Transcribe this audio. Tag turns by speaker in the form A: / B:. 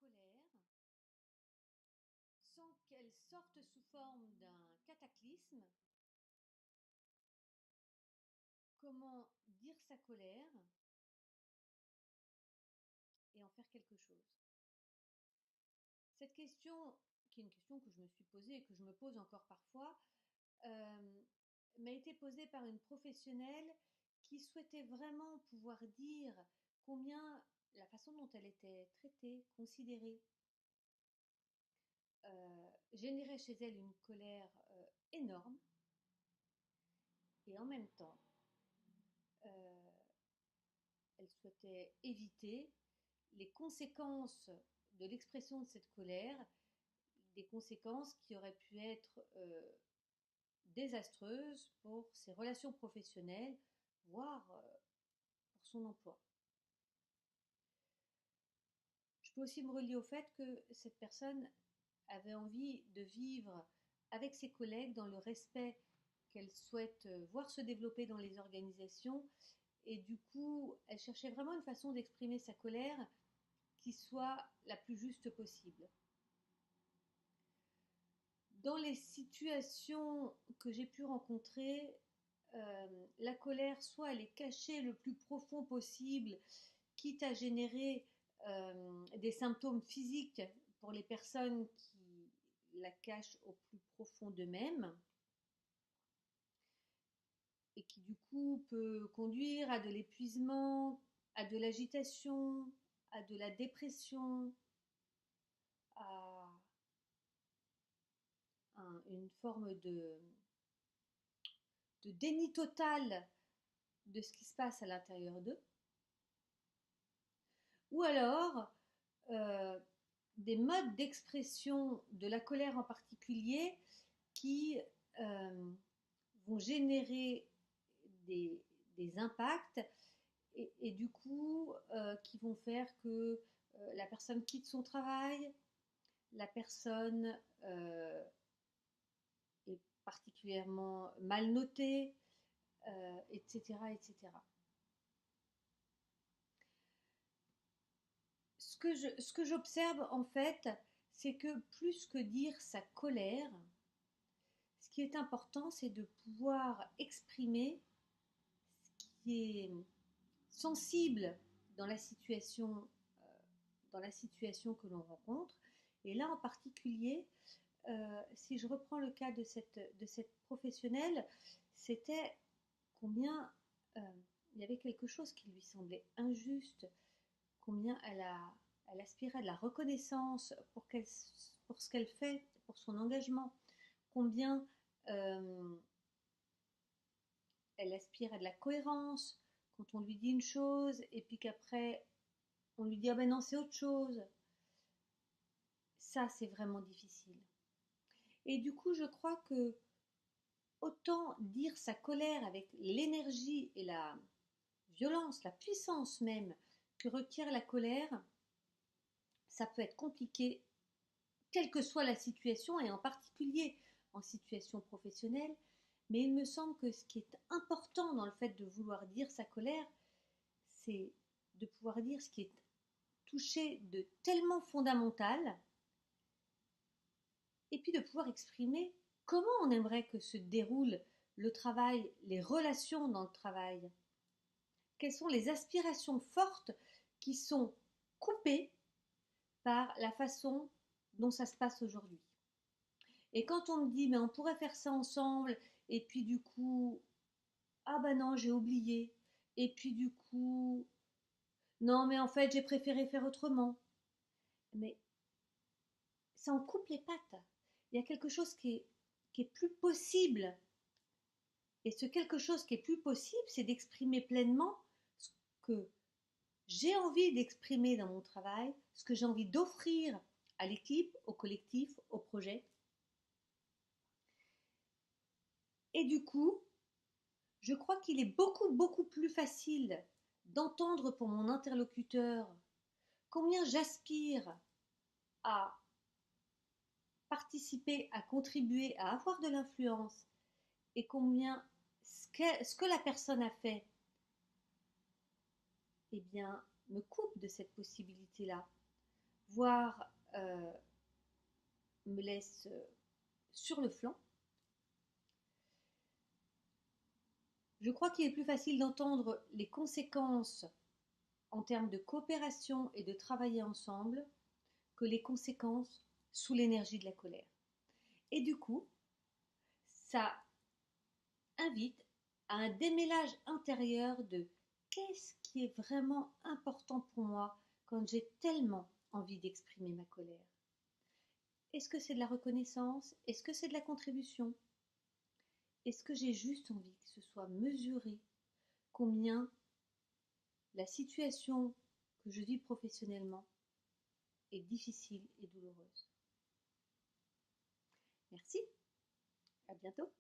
A: colère sans qu'elle sorte sous forme d'un cataclysme. Comment dire sa colère et en faire quelque chose? Cette question, qui est une question que je me suis posée et que je me pose encore parfois, euh, m'a été posée par une professionnelle qui souhaitait vraiment pouvoir dire combien la façon dont elle était traitée, considérée, générait chez elle une colère énorme, et en même temps, euh, elle souhaitait éviter les conséquences de l'expression de cette colère, des conséquences qui auraient pu être désastreuses pour ses relations professionnelles, voire pour son emploi. Je peux aussi me relier au fait que cette personne avait envie de vivre avec ses collègues dans le respect qu'elle souhaite voir se développer dans les organisations, et du coup elle cherchait vraiment une façon d'exprimer sa colère qui soit la plus juste possible. Dans les situations que j'ai pu rencontrer, la colère, soit elle est cachée le plus profond possible, quitte à générer des symptômes physiques pour les personnes qui la cachent au plus profond d'eux-mêmes, et qui du coup peut conduire à de l'épuisement, à de l'agitation, à de la dépression, à une forme de déni total de ce qui se passe à l'intérieur d'eux, ou alors euh, des modes d'expression de la colère en particulier qui euh, vont générer des, des impacts, et du coup qui vont faire que la personne quitte son travail, la personne est particulièrement mal notée, etc., etc. Ce que j'observe en fait, c'est que plus que dire sa colère, ce qui est important, c'est de pouvoir exprimer ce qui est sensible dans la situation, que l'on rencontre. Et là, en particulier, si je reprends le cas de cette professionnelle, c'était combien il y avait quelque chose qui lui semblait injuste, combien elle aspirait à de la reconnaissance pour ce qu'elle fait, pour son engagement, combien euh, elle aspire à de la cohérence quand on lui dit une chose et puis qu'après on lui dit ah ben non c'est autre chose. Ça c'est vraiment difficile. Et du coup je crois que autant dire sa colère avec l'énergie et la violence, la puissance même que requiert la colère, ça peut être compliqué quelle que soit la situation, et en particulier en situation professionnelle. Mais il me semble que ce qui est important dans le fait de vouloir dire sa colère, c'est de pouvoir dire ce qui est touché de tellement fondamental, et puis de pouvoir exprimer comment on aimerait que se déroule le travail, les relations dans le travail. Quelles sont les aspirations fortes qui sont coupées par la façon dont ça se passe aujourd'hui. Et quand on me dit mais on pourrait faire ça ensemble, et puis du coup ah bah non j'ai oublié, et puis du coup non mais en fait j'ai préféré faire autrement, mais ça en coupe les pattes. Il y a quelque chose qui est plus possible, et ce quelque chose qui est plus possible, c'est d'exprimer pleinement ce que j'ai envie d'exprimer dans mon travail, ce que j'ai envie d'offrir à l'équipe, au collectif, au projet. Et du coup, je crois qu'il est beaucoup plus facile d'entendre pour mon interlocuteur combien j'aspire à participer, à contribuer, à avoir de l'influence, et combien ce que la personne a fait, eh bien, me coupe de cette possibilité-là. voire me laisse sur le flanc. Je crois qu'il est plus facile d'entendre les conséquences en termes de coopération et de travailler ensemble que les conséquences sous l'énergie de la colère. Et du coup, ça invite à un démêlage intérieur de qu'est-ce qui est vraiment important pour moi quand j'ai tellement envie d'exprimer ma colère. Est-ce que c'est de la reconnaissance? Est-ce que c'est de la contribution? Est-ce que j'ai juste envie que ce soit mesuré combien la situation que je vis professionnellement est difficile et douloureuse? Merci, à bientôt.